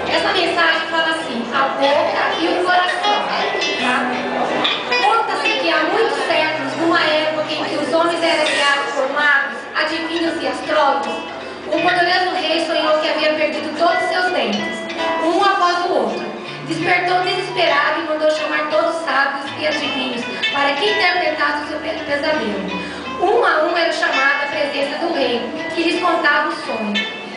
Essa mensagem fala assim: a boca e o coração. Tá? Conta-se que há muitos séculos, numa época em que os homens eram guiados por magos, adivinhos e astrólogos, um poderoso rei sonhou que havia perdido todos os seus dentes, um após o outro. Despertou desesperado e mandou chamar todos os sábios e adivinhos para que interpretassem o seu pesadelo. Um a um era chamado à presença do rei, que lhes contava o sonho.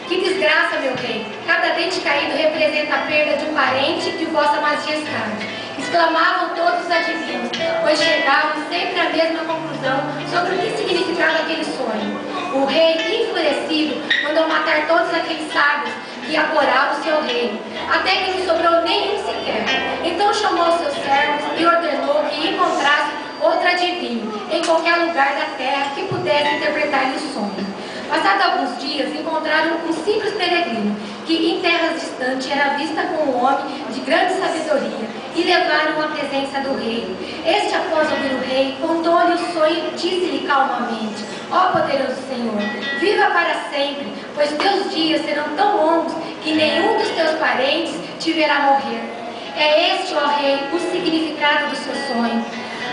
Que desgraça, meu rei! Cada dente caído representa a perda de um parente de vossa majestade. Exclamavam todos os adivinhos, pois chegavam sempre à mesma conclusão sobre o que significava aquele sonho. O rei, enfurecido, mandou matar todos aqueles sábios que aporavam o seu reino, até que não sobrou nenhum sequer. Então chamou seus servos e ordenou que encontrassem outro adivinho em qualquer lugar da terra que pudesse interpretar-lhe o sonho. Passados alguns dias, encontraram um simples peregrino, que em terras distantes era vista como um homem de grande sabedoria, e levaram à presença do rei. Este, após ouvir o rei, contou-lhe o sonho e disse-lhe calmamente: ó poderoso Senhor, viva para sempre, pois teus dias serão tão longos que nenhum dos teus parentes te verá morrer. É este, ó rei, o significado do seu sonho.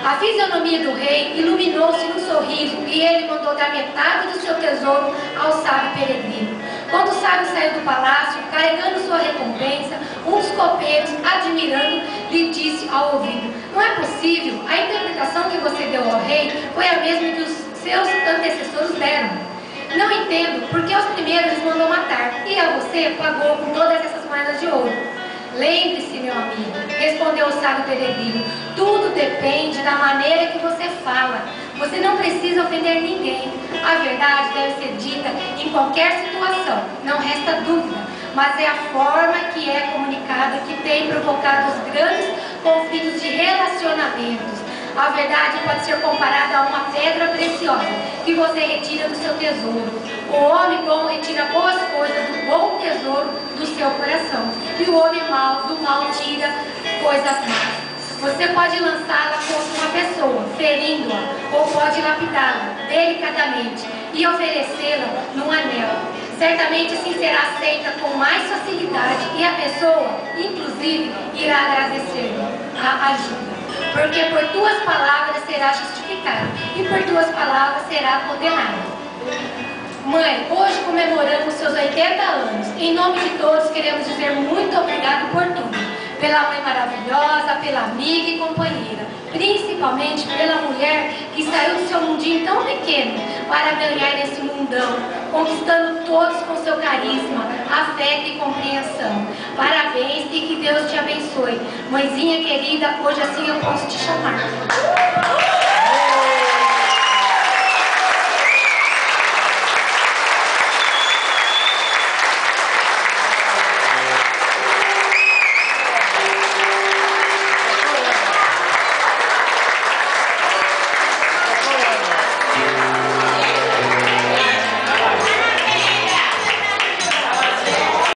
A fisionomia do rei iluminou-se num sorriso e ele mandou dar metade do seu tesouro ao sábio peregrino. Quando o sábio saiu do palácio, carregando sua recompensa, um dos copeiros, admirando, lhe disse ao ouvido: não é possível, a interpretação que você deu ao rei foi a mesma que os seus antecessores deram. Não entendo, porque os primeiros lhes mandou matar, e a você pagou com todas essas moedas de ouro. Lembre-se, meu amigo, respondeu o sábio peregrino, tudo depende da maneira que você fala. Você não precisa ofender ninguém. A verdade deve ser dita em qualquer situação, não resta dúvida, mas é a forma que é comunicada que tem provocado os grandes conflitos de relacionamentos. A verdade pode ser comparada a uma pedra preciosa que você retira do seu tesouro. O homem bom retira boas coisas do bom tesouro do seu coração, e o homem mau do mal tira coisas más. Você pode lançá-la contra uma pessoa, ferindo-a, ou pode lapidá-la delicadamente e oferecê-la num anel. Certamente assim será aceita com mais facilidade e a pessoa, inclusive, irá agradecer-lhe a ajuda. Porque por tuas palavras será justificado e por tuas palavras será condenado. Mãe, hoje comemoramos seus 80 anos. Em nome de todos queremos dizer muito obrigado por tudo. Pela mãe maravilhosa, pela amiga e companheira. Principalmente pela mulher que saiu do seu mundinho tão pequeno para ganhar esse mundão, conquistando todos com seu carisma, afeto e compreensão. Parabéns e que Deus te abençoe. Mãezinha querida, hoje assim eu posso te chamar.